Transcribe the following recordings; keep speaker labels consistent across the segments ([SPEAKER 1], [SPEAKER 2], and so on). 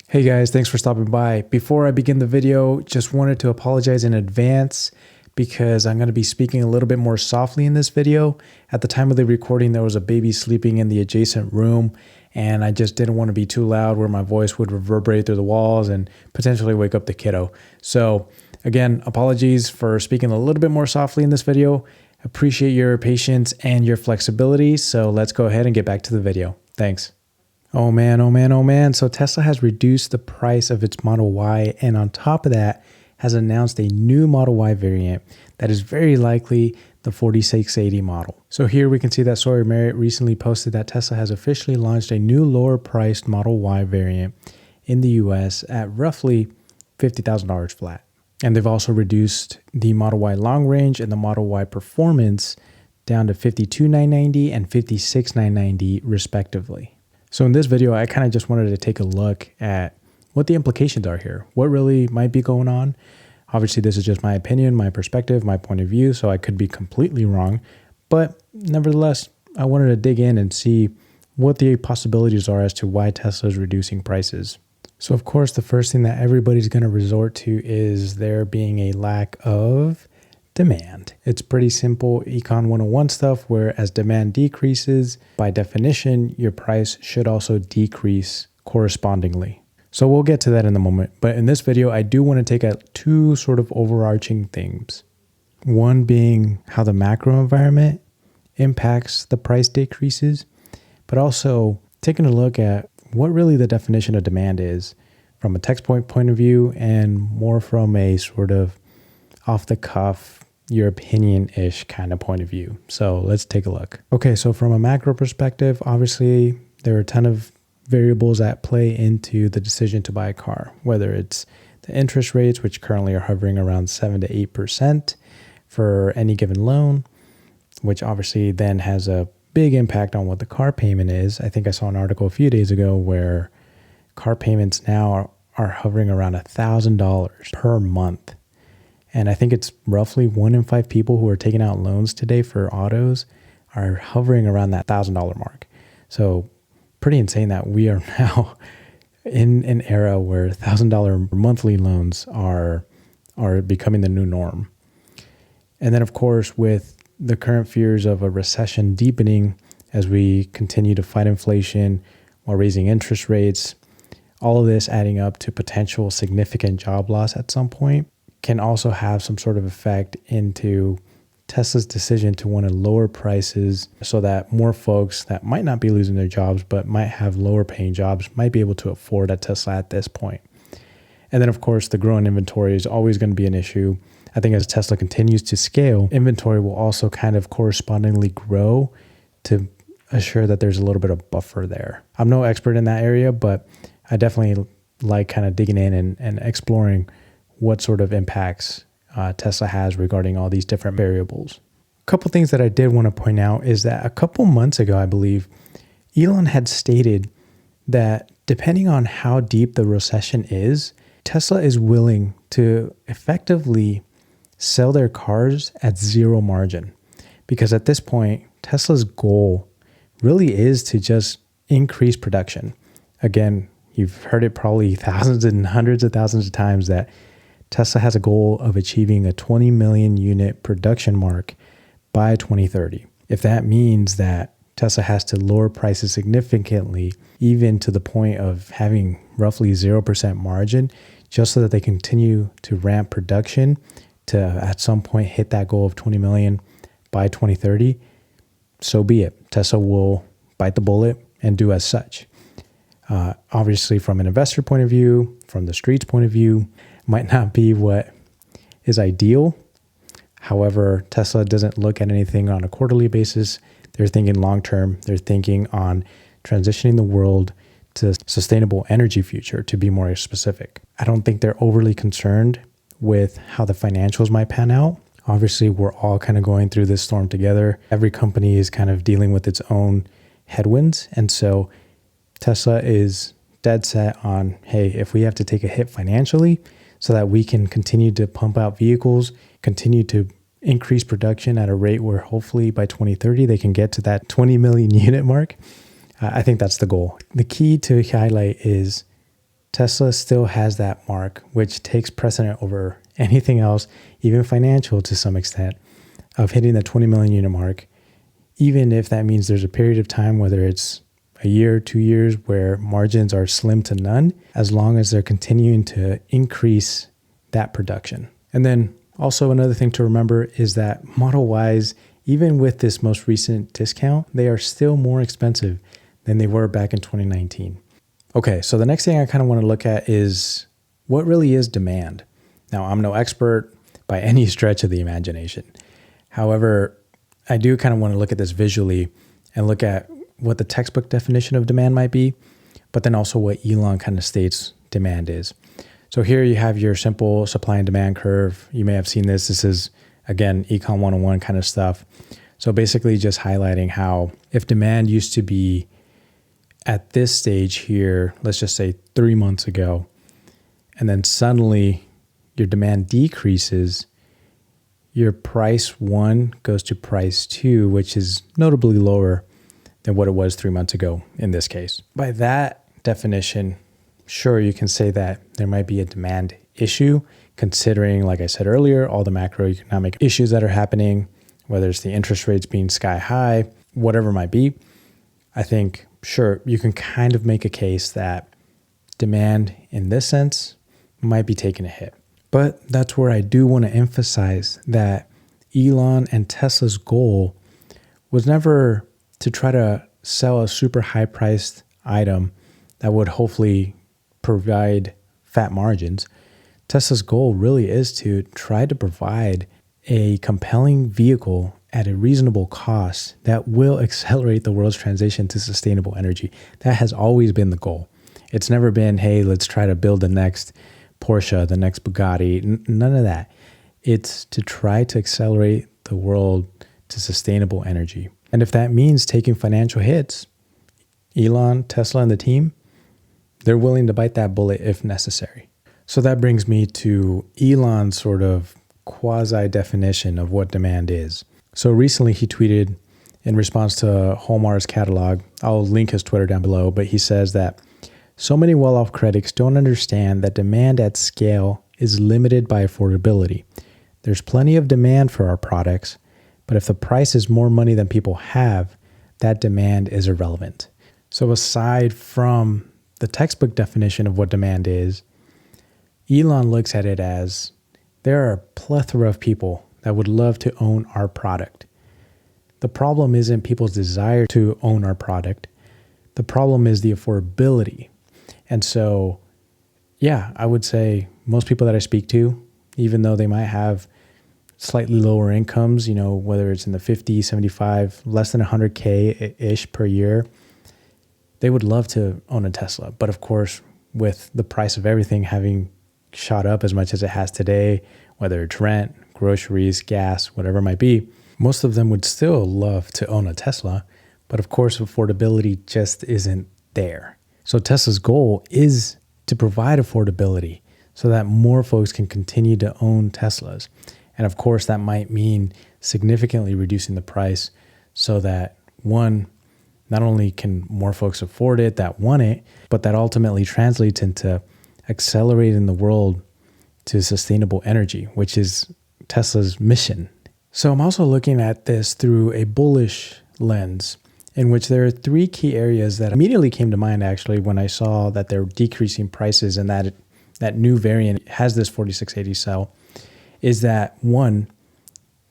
[SPEAKER 1] Hey guys, thanks for stopping by. Before I begin the video, just wanted to apologize in advance because I'm going to be speaking a little bit more softly in this video. At the time of the recording, there was a baby sleeping in the adjacent room, and I just didn't want to be too loud where my voice would reverberate through the walls and potentially wake up the kiddo. So again, apologies for speaking a little bit more softly in this video. Appreciate your patience and your flexibility. So let's go ahead and get back to the video. Thanks. Oh man, oh man, oh man. So Tesla has reduced the price of its Model Y, and on top of that has announced a new Model Y variant that is very likely the 4680 model. So here we can see that Sawyer Merritt recently posted that Tesla has officially launched a new lower priced Model Y variant in the US at roughly $50,000 flat. And they've also reduced the Model Y long range and the Model Y performance down to $52,990 and $56,990 respectively. So in this video, I kind of just wanted to take a look at what the implications are here, what really might be going on. Obviously, this is just my opinion, my perspective, my point of view, so I could be completely wrong. But nevertheless, I wanted to dig in and see what the possibilities are as to why Tesla is reducing prices. So of course, the first thing that everybody's going to resort to is there being a lack of demand. It's pretty simple Econ 101 stuff where as demand decreases, by definition, your price should also decrease correspondingly. So we'll get to that in a moment. But in this video, I do want to take out two sort of overarching themes. One being how the macro environment impacts the price decreases, but also taking a look at what really the definition of demand is from a textbook point of view and more from a sort of off the cuff, your opinion-ish kind of point of view. So let's take a look. Okay, so from a macro perspective, obviously there are a ton of variables that play into the decision to buy a car, whether it's the interest rates, which currently are hovering around 7 to 8% for any given loan, which obviously then has a big impact on what the car payment is. I think I saw an article a few days ago where car payments now are hovering around $1,000 per month. And I think it's roughly 1 in 5 people who are taking out loans today for autos are hovering around that $1,000 mark. So pretty insane that we are now in an era where $1,000 monthly loans are becoming the new norm. And then of course, with the current fears of a recession deepening as we continue to fight inflation while raising interest rates, all of this adding up to potential significant job loss at some point can also have some sort of effect into Tesla's decision to want to lower prices so that more folks that might not be losing their jobs but might have lower paying jobs might be able to afford a Tesla at this point. And then of course, the growing inventory is always going to be an issue. I think as Tesla continues to scale, inventory will also kind of correspondingly grow to assure that there's a little bit of buffer there. I'm no expert in that area, but I definitely like kind of digging in and exploring what sort of impacts Tesla has regarding all these different variables. A couple things that I did want to point out is that a couple months ago, I believe, Elon had stated that depending on how deep the recession is, Tesla is willing to effectively sell their cars at zero margin. Because at this point, Tesla's goal really is to just increase production. Again, you've heard it probably thousands and hundreds of thousands of times that Tesla has a goal of achieving a 20 million unit production mark by 2030. If that means that Tesla has to lower prices significantly, even to the point of having roughly 0% margin, just so that they continue to ramp production to at some point hit that goal of 20 million by 2030, so be it. Tesla will bite the bullet and do as such. Obviously, from an investor point of view, from the street's point of view, might not be what is ideal. However, Tesla doesn't look at anything on a quarterly basis. They're thinking long-term. They're thinking on transitioning the world to sustainable energy future, to be more specific. I don't think they're overly concerned with how the financials might pan out. Obviously, we're all kind of going through this storm together. Every company is kind of dealing with its own headwinds. And so Tesla is dead set on, hey, if we have to take a hit financially so that we can continue to pump out vehicles, continue to increase production at a rate where hopefully by 2030 they can get to that 20 million unit mark, I think that's the goal. The key to highlight is Tesla still has that mark, which takes precedent over anything else, even financial to some extent, of hitting the 20 million unit mark, even if that means there's a period of time, whether it's a year, 2 years, where margins are slim to none, as long as they're continuing to increase that production. And then also another thing to remember is that Model Ys, even with this most recent discount, they are still more expensive than they were back in 2019. Okay, so the next thing I kind of want to look at is what really is demand. Now, I'm no expert by any stretch of the imagination. However, I do kind of want to look at this visually and look at what the textbook definition of demand might be, but then also what Elon kind of states demand is. So here you have your simple supply and demand curve. You may have seen this. This is, again, Econ 101 kind of stuff. So basically just highlighting how if demand used to be at this stage here, let's just say 3 months ago, and then suddenly your demand decreases, your price 1 goes to price 2, which is notably lower than what it was 3 months ago in this case. By that definition, sure, you can say that there might be a demand issue, considering, like I said earlier, all the macroeconomic issues that are happening, whether it's the interest rates being sky high, whatever it might be. I think, sure, you can kind of make a case that demand in this sense might be taking a hit. But that's where I do want to emphasize that Elon and Tesla's goal was never to try to sell a super high priced item that would hopefully provide fat margins. Tesla's goal really is to try to provide a compelling vehicle at a reasonable cost that will accelerate the world's transition to sustainable energy. That has always been the goal. It's never been, hey, let's try to build the next Porsche, the next Bugatti, none of that. It's to try to accelerate the world to sustainable energy. And if that means taking financial hits, Elon, Tesla, and the team, they're willing to bite that bullet if necessary. So that brings me to Elon's sort of quasi-definition of what demand is. So recently he tweeted in response to Homar's catalog, I'll link his Twitter down below, but he says that so many well-off critics don't understand that demand at scale is limited by affordability. There's plenty of demand for our products, but if the price is more money than people have, that demand is irrelevant. So aside from the textbook definition of what demand is, Elon looks at it as there are a plethora of people that would love to own our product. The problem isn't people's desire to own our product. The problem is the affordability. And so, yeah, I would say most people that I speak to, even though they might have slightly lower incomes, whether it's in the 50, 75, less than 100K-ish per year, they would love to own a Tesla. But of course, with the price of everything having shot up as much as it has today, whether it's rent, groceries, gas, whatever it might be, most of them would still love to own a Tesla. But of course, affordability just isn't there. So Tesla's goal is to provide affordability so that more folks can continue to own Teslas. And of course, that might mean significantly reducing the price so that, one, not only can more folks afford it that want it, but that ultimately translates into accelerating the world to sustainable energy, which is Tesla's mission. So I'm also looking at this through a bullish lens, in which there are 3 key areas that immediately came to mind actually when I saw that they're decreasing prices and that new variant has this 4680 cell, is that 1,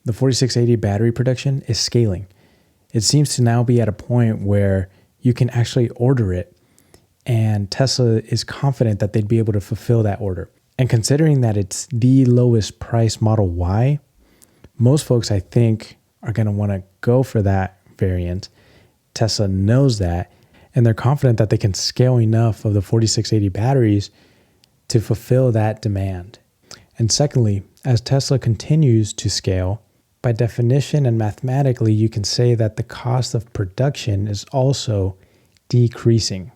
[SPEAKER 1] the 4680 battery production is scaling. It seems to now be at a point where you can actually order it, and Tesla is confident that they'd be able to fulfill that order. And considering that it's the lowest price Model Y, most folks, I think, are going to want to go for that variant. Tesla knows that, and they're confident that they can scale enough of the 4680 batteries to fulfill that demand. And secondly, as Tesla continues to scale, by definition and mathematically, you can say that the cost of production is also decreasing.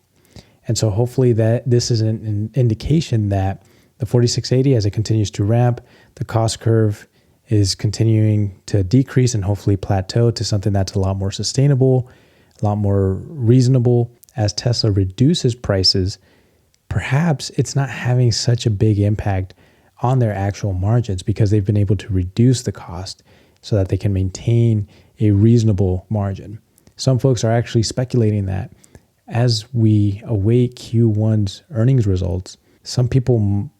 [SPEAKER 1] And so hopefully that this is an indication that the 4680, as it continues to ramp, the cost curve is continuing to decrease and hopefully plateau to something that's a lot more sustainable, a lot more reasonable. As Tesla reduces prices, perhaps it's not having such a big impact on their actual margins because they've been able to reduce the cost so that they can maintain a reasonable margin. Some folks are actually speculating that as we await Q1's earnings results, some people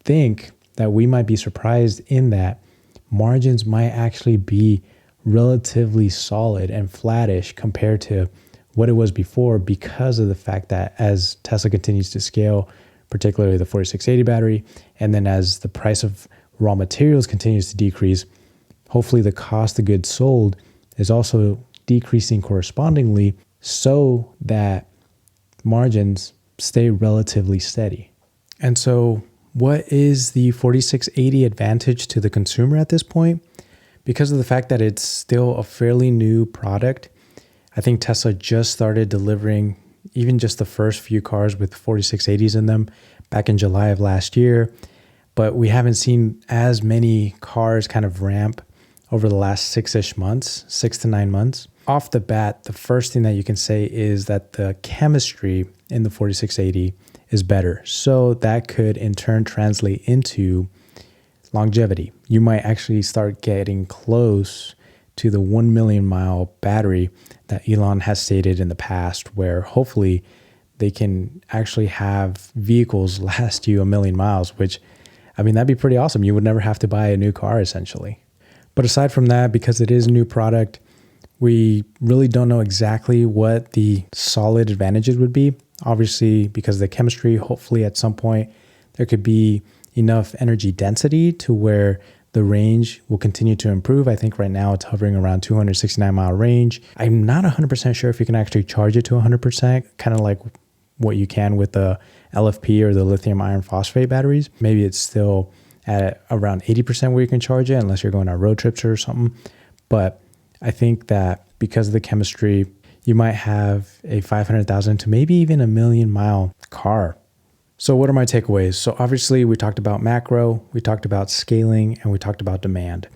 [SPEAKER 1] think that we might be surprised in that margins might actually be relatively solid and flattish compared to what it was before, because of the fact that as Tesla continues to scale, particularly the 4680 battery, and then as the price of raw materials continues to decrease, hopefully the cost of goods sold is also decreasing correspondingly so that margins stay relatively steady. And so what is the 4680 advantage to the consumer at this point? Because of the fact that it's still a fairly new product, I think Tesla just started delivering even just the first few cars with 4680s in them back in July of last year. But we haven't seen as many cars kind of ramp over the last 6 to 9 months. Off the bat, the first thing that you can say is that the chemistry in the 4680 is better. So that could in turn translate into longevity. You might actually start getting close to the 1 million mile battery that Elon has stated in the past, where hopefully they can actually have vehicles last you 1 million miles, which, I mean, that'd be pretty awesome. You would never have to buy a new car essentially. But aside from that, because it is a new product, we really don't know exactly what the solid advantages would be. Obviously, because of the chemistry, hopefully at some point there could be enough energy density to where the range will continue to improve. I think right now it's hovering around 269 mile range. I'm not 100% sure if you can actually charge it to 100%, kind of like what you can with the LFP or the lithium iron phosphate batteries. Maybe it's still at around 80% where you can charge it, unless you're going on road trips or something. But I think that because of the chemistry, you might have a 500,000 to maybe even 1 million mile car. So what are my takeaways? So obviously we talked about macro, we talked about scaling, and we talked about demand.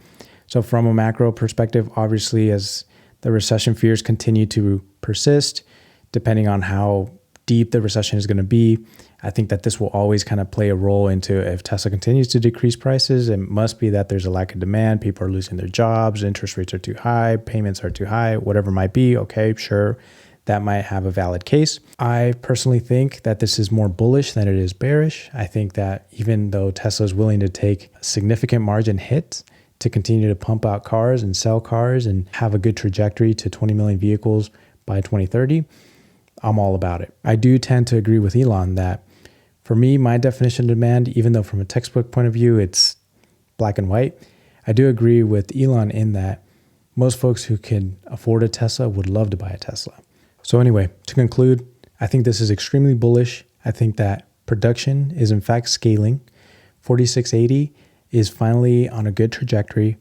[SPEAKER 1] So from a macro perspective, obviously as the recession fears continue to persist, depending on how deep the recession is going to be, I think that this will always kind of play a role into if Tesla continues to decrease prices. It must be that there's a lack of demand. People are losing their jobs. Interest rates are too high. Payments are too high, whatever it might be. Okay, sure. That might have a valid case. I personally think that this is more bullish than it is bearish. I think that even though Tesla is willing to take significant margin hits to continue to pump out cars and sell cars and have a good trajectory to 20 million vehicles by 2030, I'm all about it. I do tend to agree with Elon that for me, my definition of demand, even though from a textbook point of view, it's black and white, I do agree with Elon in that most folks who can afford a Tesla would love to buy a Tesla. So anyway, to conclude, I think this is extremely bullish. I think that production is in fact scaling. 4680 is finally on a good trajectory.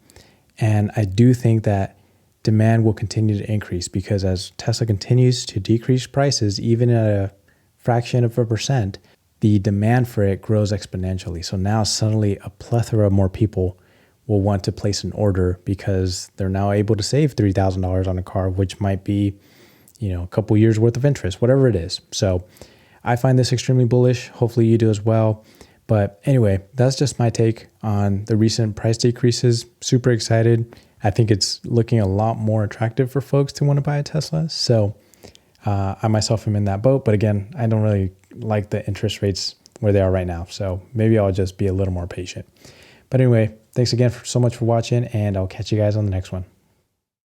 [SPEAKER 1] And I do think that demand will continue to increase because as Tesla continues to decrease prices, even at a fraction of a percent, the demand for it grows exponentially. So now suddenly a plethora of more people will want to place an order because they're now able to save $3,000 on a car, which might be, a couple years worth of interest, whatever it is. So I find this extremely bullish. Hopefully you do as well. But anyway, that's just my take on the recent price decreases. Super excited. I think it's looking a lot more attractive for folks to want to buy a Tesla. So I myself am in that boat. But again, I don't really like the interest rates where they are right now. So maybe I'll just be a little more patient. But anyway, thanks again so much for watching, and I'll catch you guys on the next one.